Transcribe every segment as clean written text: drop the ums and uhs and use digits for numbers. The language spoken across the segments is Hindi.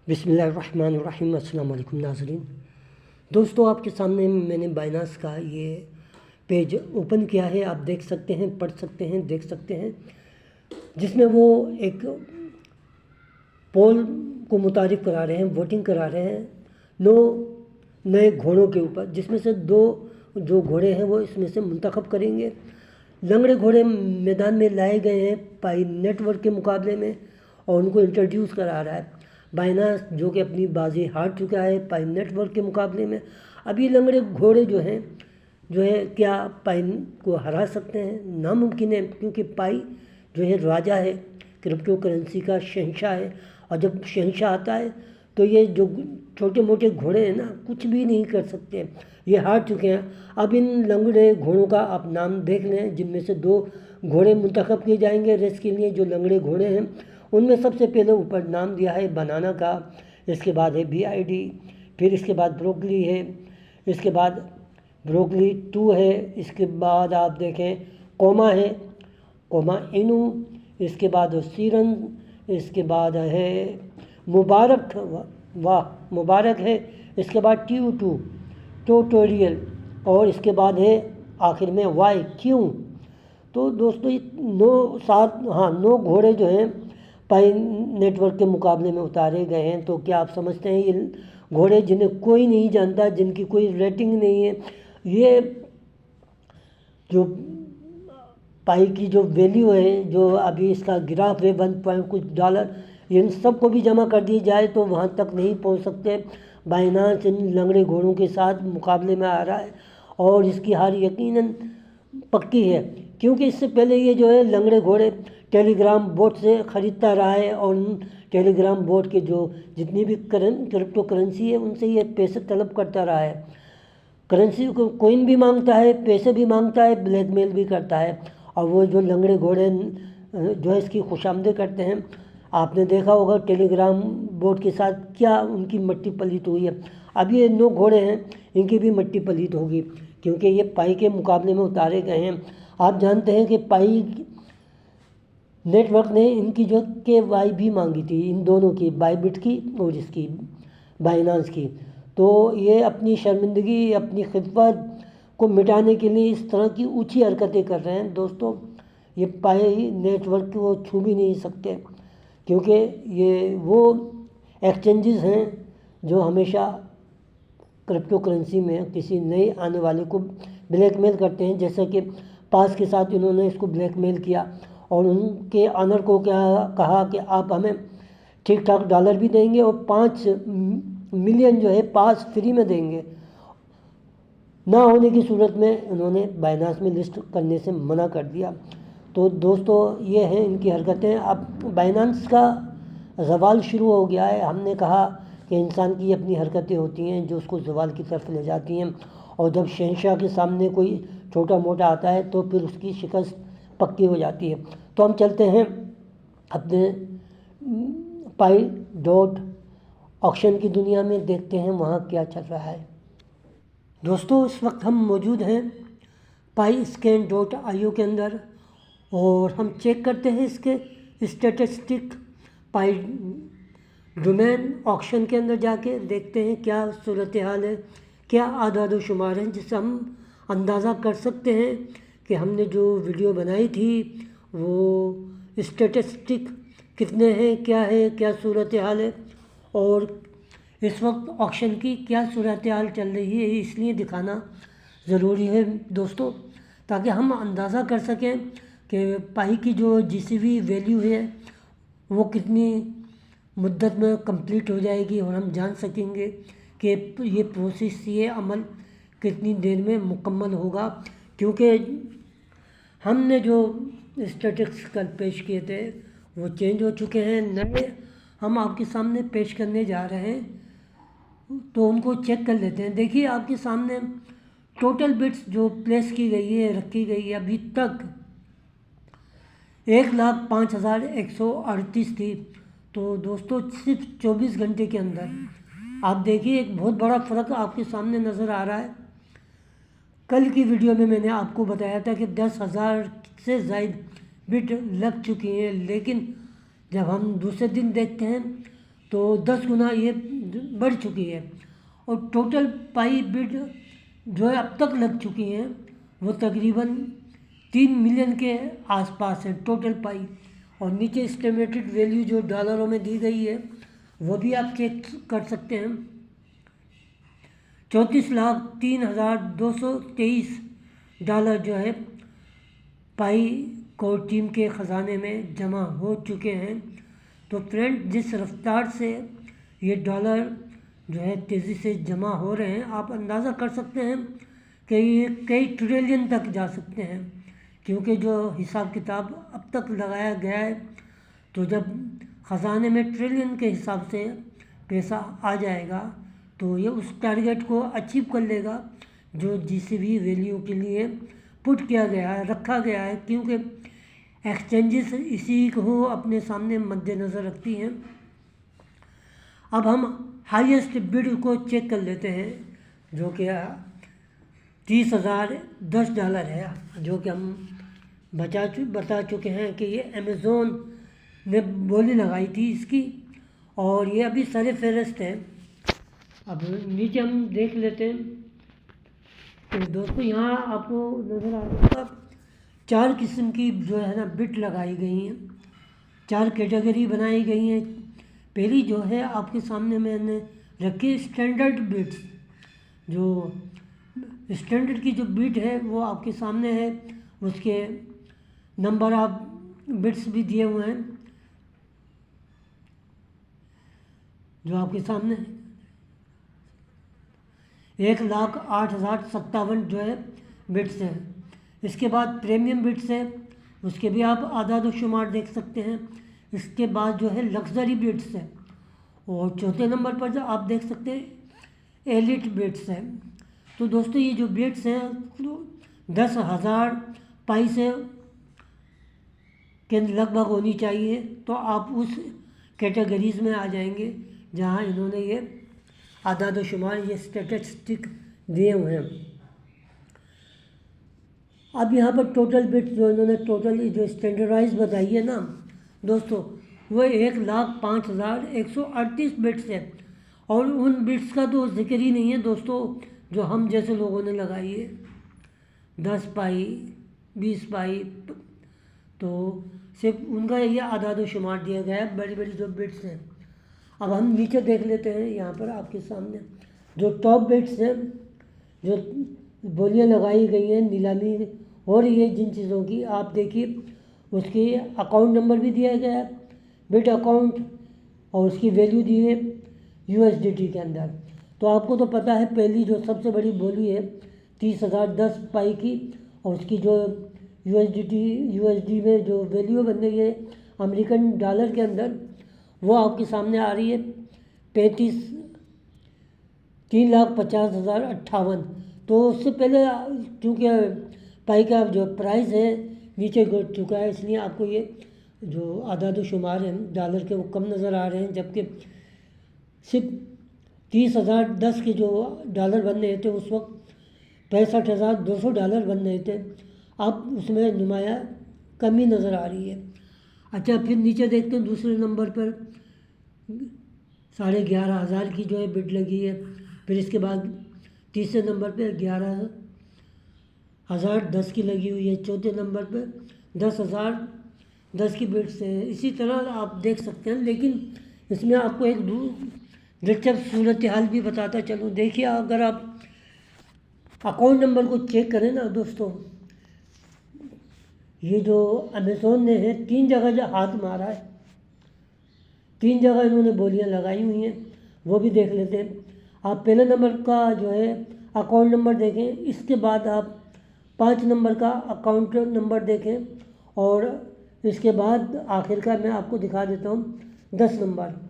बिस्मिल्लाहिर्रहमानिर्रहीम। अस्सलाम वालेकुम नाज़रीन। दोस्तों, आपके सामने मैंने बाइनांस का ये पेज ओपन किया है। आप देख सकते हैं, पढ़ सकते हैं, देख सकते हैं, जिसमें वो एक पोल को मुतारिफ करा रहे हैं, वोटिंग करा रहे हैं 9 नए घोड़ों के ऊपर, जिसमें से 2 जो घोड़े हैं वो इसमें से मुंतखब करेंगे। लंगड़े घोड़े मैदान में लाए गए हैं पाई नेटवर्क के मुकाबले में और उनको इंट्रोड्यूस करा रहा है बाइनांस, जो कि अपनी बाजी हार चुका है पाई नेटवर्क के मुकाबले में। अब ये लंगड़े घोड़े जो है क्या पाई को हरा सकते हैं? नामुमकिन है, क्योंकि पाई जो है राजा है, क्रिप्टो करेंसी का शहंशाह है। और जब शहंशाह आता है तो ये जो छोटे मोटे घोड़े हैं ना, कुछ भी नहीं कर सकते, ये हार चुके हैं। अब इन लंगड़े घोड़ों का आप नाम देख लें, जिनमें से 2 घोड़े मुंतखब किए जाएंगे रेस के लिए। जो लंगड़े घोड़े हैं उनमें सबसे पहले ऊपर नाम दिया है बनाना का, इसके बाद है BID, फिर इसके बाद ब्रोकली है, इसके बाद ब्रोकली 2 है, इसके बाद आप देखें कोमा है, कोमा इनू, इसके बाद सीरन, इसके बाद है मुबारक, वाह मुबारक है, इसके बाद TU2 ट्यूटोरियल, और इसके बाद है आखिर में वाई क्यों। तो दोस्तों ये 9 घोड़े जो हैं पाई नेटवर्क के मुकाबले में उतारे गए हैं। तो क्या आप समझते हैं ये घोड़े जिन्हें कोई नहीं जानता, जिनकी कोई रेटिंग नहीं है, ये जो पाई की जो वैल्यू है, जो अभी इसका ग्राफ है 1 पॉइंट कुछ डॉलर, इन सब को भी जमा कर दी जाए तो वहाँ तक नहीं पहुँच सकते। बाइनांस इन लंगड़े घोड़ों के साथ मुकाबले में आ रहा है और इसकी हार यकीनन पक्की है, क्योंकि इससे पहले ये जो है लंगड़े घोड़े टेलीग्राम बोट से ख़रीदता रहा है और उन टेलीग्राम बोट के जो जितनी भी क्रिप्टो करेंसी है उनसे ये पैसे तलब करता रहा है। करेंसी को कोइन भी मांगता है, पैसे भी मांगता है, ब्लैकमेल भी करता है। और वो जो लंगड़े घोड़े जो है इसकी खुशामदे करते हैं। आपने देखा होगा टेलीग्राम बोट के साथ क्या उनकी मट्टी पलीत हुई है। अब ये 9 घोड़े हैं, इनकी भी मट्टी पलीत होगी, क्योंकि ये पाई के मुकाबले में उतारे गए हैं। आप जानते हैं कि पाई नेटवर्क ने इनकी जो KY भी मांगी थी, इन दोनों की, बाइबिट की और इसकी बाइनांस की। तो ये अपनी शर्मिंदगी, अपनी खिदमत को मिटाने के लिए इस तरह की ऊंची हरकतें कर रहे हैं। दोस्तों, ये पाई नेटवर्क को छू भी नहीं सकते, क्योंकि ये वो एक्सचेंजेस हैं जो हमेशा क्रिप्टो करेंसी में किसी नए आने वाले को ब्लैकमेल करते हैं। जैसे कि पास के साथ इन्होंने इसको ब्लैकमेल किया और उनके ऑनर को क्या कहा कि आप हमें ठीक ठाक डॉलर भी देंगे और 5 मिलियन जो है पास फ्री में देंगे। ना होने की सूरत में उन्होंने बाइनांस में लिस्ट करने से मना कर दिया। तो दोस्तों, ये हैं इनकी हरकतें। अब बाइनांस का ज़वाल शुरू हो गया है। हमने कहा कि इंसान की अपनी हरकतें होती हैं जो उसको ज़वाल की तरफ ले जाती हैं, और जब शहंशाह के सामने कोई छोटा मोटा आता है तो फिर उसकी शिकस्त पक्की हो जाती है। तो हम चलते हैं अपने पाई डॉट ऑक्शन की दुनिया में, देखते हैं वहाँ क्या चल रहा है। दोस्तों, इस वक्त हम मौजूद हैं PaiScan.io के अंदर और हम चेक करते हैं इसके स्टैटिस्टिक। पाई डोमेन ऑक्शन के अंदर जाके देखते हैं क्या सूरत हाल है, क्या आदाद शुमार हैं, जिससे हम अंदाज़ा कर सकते हैं कि हमने जो वीडियो बनाई थी वो स्टैटिस्टिक कितने हैं, क्या है, क्या सूरत हाल है, और इस वक्त ऑक्शन की क्या सूरत हाल चल रही है। इसलिए दिखाना ज़रूरी है दोस्तों, ताकि हम अंदाज़ा कर सकें कि पाई की जो GCV वैल्यू है वो कितनी मुद्दत में कंप्लीट हो जाएगी, और हम जान सकेंगे कि ये प्रोसेस, ये अमल कितनी देर में मुकम्मल होगा। क्योंकि हमने जो स्टैटिस्टिक्स कल पेश किए थे वो चेंज हो चुके हैं, नए हम आपके सामने पेश करने जा रहे हैं। तो उनको चेक कर लेते हैं। देखिए, आपके सामने टोटल बिट्स जो प्लेस की गई है, रखी गई है, अभी तक 1,05,138 थी। तो दोस्तों, सिर्फ 24 घंटे के अंदर आप देखिए एक बहुत बड़ा फ़र्क आपके सामने नज़र आ रहा है। कल की वीडियो में मैंने आपको बताया था कि 10,000 से ज़ायद बिट लग चुकी हैं, लेकिन जब हम दूसरे दिन देखते हैं तो 10 गुना ये बढ़ चुकी है। और टोटल पाई बिड जो है अब तक लग चुकी हैं वो तकरीबन 3 मिलियन के आसपास है टोटल पाई। और नीचे एस्टिमेटेड वैल्यू जो डॉलरों में दी गई है वो भी आप चेक कर सकते हैं। 34,03,223 डॉलर जो है पाई कोर टीम के ख़जाने में जमा हो चुके हैं। तो फ्रेंड, जिस रफ्तार से ये डॉलर जो है तेज़ी से जमा हो रहे हैं, आप अंदाज़ा कर सकते हैं कि ये कई ट्रिलियन तक जा सकते हैं, क्योंकि जो हिसाब किताब अब तक लगाया गया है, तो जब ख़जाने में ट्रिलियन के हिसाब से पैसा आ जाएगा तो ये उस टारगेट को अचीव कर लेगा जो जीसीबी वैल्यू के लिए पुट किया गया है, रखा गया है, क्योंकि एक्सचेंजेस इसी को अपने सामने मद्देनज़र रखती हैं। अब हम हाईएस्ट बिड को चेक कर लेते हैं, जो कि 30,010 डॉलर है, जो कि हम बता चुके हैं कि ये अमेज़ोन ने बोली लगाई थी इसकी, और ये अभी सरे फहरिस्त है। अब नीचे हम देख लेते हैं। तो दोस्तों, यहाँ आपको नज़र आ रहा है 4 किस्म की जो है ना बिट लगाई गई हैं, 4 कैटेगरी बनाई गई हैं। पहली जो है आपके सामने मैंने रखी स्टैंडर्ड बिट्स। जो स्टैंडर्ड की जो बिट है वो आपके सामने है, उसके नंबर ऑफ बिट्स भी दिए हुए हैं जो आपके सामने है। 1,08,057 जो है बिट्स हैं। इसके बाद प्रीमियम बिट्स है, उसके भी आप आदाद शुमार देख सकते हैं। इसके बाद जो है लग्जरी बिट्स है, और चौथे नंबर पर जो आप देख सकते हैं एलिट बिट्स है। तो दोस्तों, ये जो बिट्स हैं 10,000 पाई से के लगभग होनी चाहिए, तो आप उस कैटेगरीज में आ जाएंगे जहाँ इन्होंने ये आदाद शुमार, ये स्टैटिस्टिक दिए हुए हैं। अब यहाँ पर टोटल बिट जो इन्होंने टोटल जो स्टैंडर्डाइज बताई है ना दोस्तों, वो 1,05,138 बिट्स है। और उन बिट्स का तो जिक्र ही नहीं है दोस्तों जो हम जैसे लोगों ने लगाई है, 10 पाई 20 पाई, तो सिर्फ उनका ये आदाद शुमार दिया गया है, बड़ी बड़ी जो बिट्स हैं। अब हम नीचे देख लेते हैं। यहाँ पर आपके सामने जो टॉप बिट्स हैं, जो बोलियाँ लगाई गई हैं, नीलामी हो रही है जिन चीज़ों की, आप देखिए उसकी अकाउंट नंबर भी दिया गया है, बिट अकाउंट, और उसकी वैल्यू दी है USDT के अंदर। तो आपको तो पता है पहली जो सबसे बड़ी बोली है 30,010 पाई की, और उसकी जो USD में जो वैल्यू बन रही है अमेरिकन डॉलर के अंदर, वो आपके सामने आ रही है 3,50,058। तो उससे पहले क्योंकि पाई का जो प्राइस है नीचे गिर चुका है, इसलिए आपको ये जो आदाद शुमार हैं डॉलर के वो कम नज़र आ रहे हैं, जबकि सिर्फ 30,010 के जो डॉलर बन रहे थे उस वक्त 65,200 डॉलर बन रहे थे, अब उसमें नुमाया कमी नज़र आ रही है। अच्छा, फिर नीचे देखते हैं दूसरे नंबर पर 11,500 की जो है बिड लगी है। फिर इसके बाद तीसरे नंबर पे 11,010 की लगी हुई है। चौथे नंबर पे 10,010 की बिड्स है। इसी तरह आप देख सकते हैं, लेकिन इसमें आपको एक दिलचस्प सूरत हाल भी बताता चलूँ। देखिए, अगर आप अकाउंट नंबर को चेक करें ना दोस्तों, ये जो अमेज़ोन ने है 3 जगह जो हाथ मारा है, 3 जगह इन्होंने बोलियां लगाई हुई हैं, वो भी देख लेते हैं। आप पहले नंबर का जो है अकाउंट नंबर देखें, इसके बाद आप 5 नंबर का अकाउंट नंबर देखें, और इसके बाद आखिर का मैं आपको दिखा देता हूँ 10 नंबर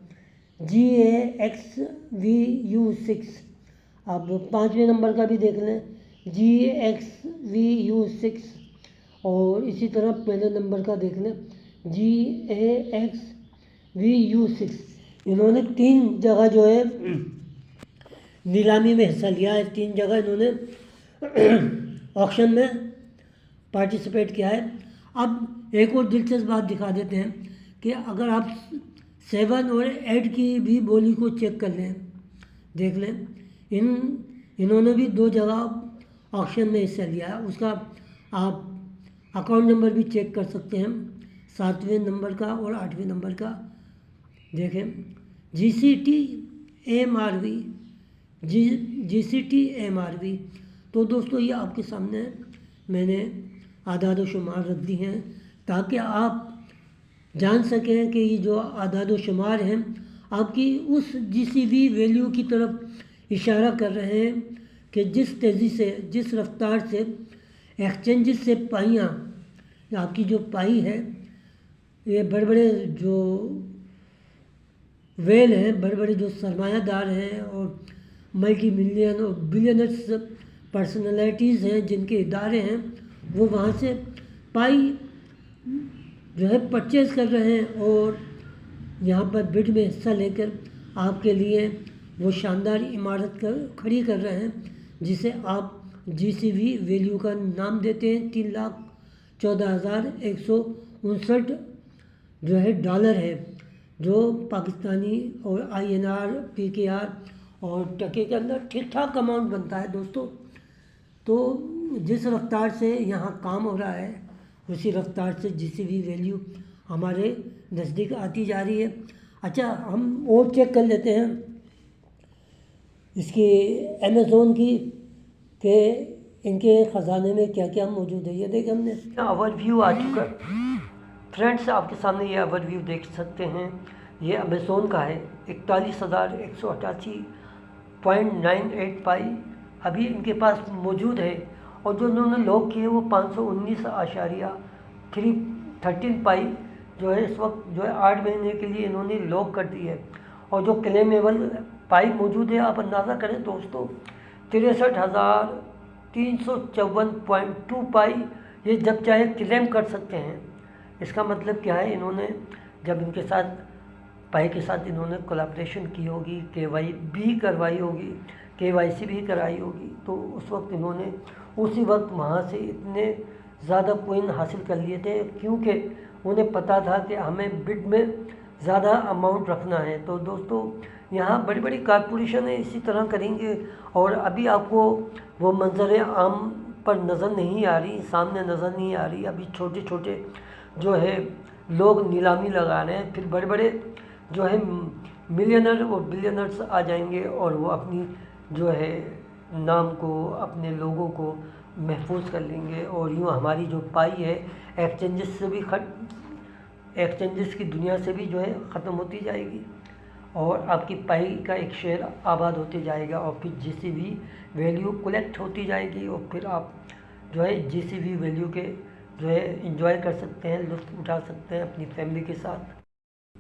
GAXVU6। अब 5वें नंबर का भी देख लें GAXVU6, और इसी तरह पहले नंबर का देख लें GAXVU6। इन्होंने 3 जगह जो है नीलामी में हिस्सा लिया है, 3 जगह इन्होंने ऑक्शन में पार्टिसिपेट किया है। अब एक और दिलचस्प बात दिखा देते हैं कि अगर आप 7 और 8 की भी बोली को चेक कर लें, देख लें। इन्होंने भी 2 जगह ऑक्शन में हिस्सा लिया है। उसका आप अकाउंट नंबर भी चेक कर सकते हैं, 7वें नंबर का और 8वें नंबर का। देखें GCT MRV। तो दोस्तों ये आपके सामने मैंने आदाद व शुमार रख दी हैं ताकि आप जान सकें कि ये जो आदाद व शुमार हैं आपकी उस GCV वैल्यू की तरफ इशारा कर रहे हैं कि जिस तेज़ी से, जिस रफ्तार से एक्सचेंजेस से पाइयाँ, आपकी जो पाई है, ये बड़े बड़े जो वेल हैं, बड़े बड़े जो सरमायादार हैं और मल्टी मिलियन और बिलियनर्स पर्सनैलिटीज़ हैं, जिनके इदारे हैं, वो वहाँ से पाई जो है परचेज़ कर रहे हैं और यहाँ पर बिड में हिस्सा लेकर आपके लिए वो शानदार इमारत खड़ी कर रहे हैं, जिसे आप GCV वैल्यू का नाम देते हैं। 3,14,159 जो है डॉलर है, जो पाकिस्तानी और INR, PKR और टके के अंदर ठीक ठाक अमाउंट बनता है दोस्तों। तो जिस रफ्तार से यहाँ काम हो रहा है उसी रफ्तार से GCV वैल्यू हमारे नज़दीक आती जा रही है। अच्छा, हम और चेक कर लेते हैं इसकी अमेज़ोन की कि इनके ख़जाने में क्या क्या मौजूद है। ये देखिए हमने ओवरव्यू आ चुका है फ्रेंड्स, आपके सामने ये ओवरव्यू देख सकते हैं। ये अमेज़ोन का है। 41,188.98 पाई अभी इनके पास मौजूद है और जो उन्होंने लॉक किए वो 519.13 पाई जो है इस वक्त जो है 8 महीने के लिए इन्होंने लॉक कर दी है। और जो क्लेमेबल पाई मौजूद है, आप अंदाज़ा करें दोस्तों, 63,354.2 पाई ये जब चाहे क्लेम कर सकते हैं। इसका मतलब क्या है, इन्होंने जब इनके साथ पाई के साथ इन्होंने कोलैबोरेशन की होगी, KYC भी करवाई होगी, KYC भी कराई होगी, तो उस वक्त इन्होंने उसी वक्त वहाँ से इतने ज़्यादा कॉइन हासिल कर लिए थे क्योंकि उन्हें पता था कि हमें बिड में ज़्यादा अमाउंट रखना है। तो दोस्तों यहाँ बड़ी बड़ी कॉर्पोरेशन है इसी तरह करेंगे और अभी आपको वो मंजर आम पर नज़र नहीं आ रही, सामने नज़र नहीं आ रही। अभी छोटे छोटे जो है लोग नीलामी लगा रहे हैं, फिर बड़े बड़े जो है मिलियनर और बिलियनर्स आ जाएंगे और वो अपनी जो है नाम को, अपने लोगों को महफूज कर लेंगे और यूँ हमारी जो पाई है एक्सचेंजेस से भी एक्सचेंजेस की दुनिया से भी जो है ख़त्म होती जाएगी और आपकी पाई का एक शेयर आबाद होते जाएगा और फिर GCV वैल्यू कलेक्ट होती जाएगी और फिर आप जो है GCV वैल्यू के जो है इंजॉय कर सकते हैं, लुत्फ़ उठा सकते हैं अपनी फैमिली के साथ।